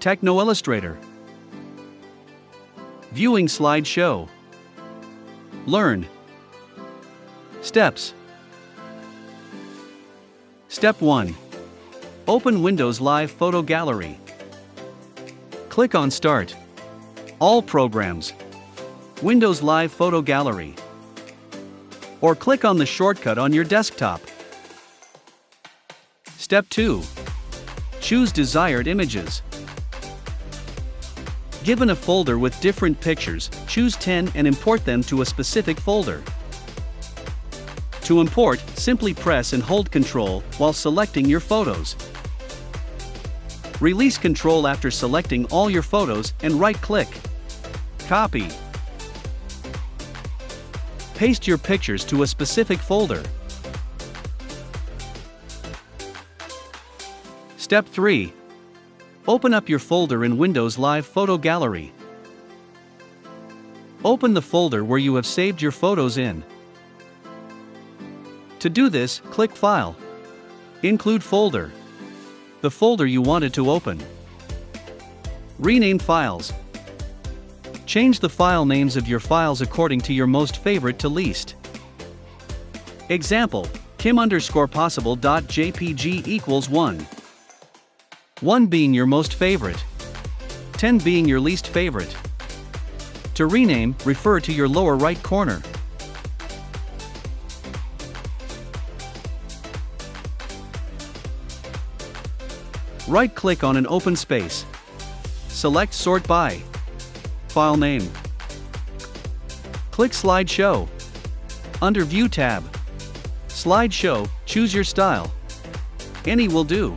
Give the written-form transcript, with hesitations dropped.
TechnoIllustrator. Viewing slideshow. Learn. Steps. Step 1. Open Windows Live Photo Gallery. Click on Start. All Programs. Windows Live Photo Gallery. Or click on the shortcut on your desktop. Step 2. Choose desired images. Given a folder with different pictures, choose 10 and import them to a specific folder. To import, simply press and hold Ctrl while selecting your photos. Release Ctrl after selecting all your photos and right-click. Copy. Paste your pictures to a specific folder. Step 3. Open up your folder in Windows Live Photo Gallery. Open the folder where you have saved your photos in. To do this, click File. Include Folder. The folder you wanted to open. Rename files. Change the file names of your files according to your most favorite to least. Example, kim_possible.jpg equals 1. 1 being your most favorite. 10 being your least favorite. To rename, refer to your lower right corner. Right-click on an open space. Select Sort By. File name. Click Slideshow. Under View tab. Slideshow, choose your style. Any will do.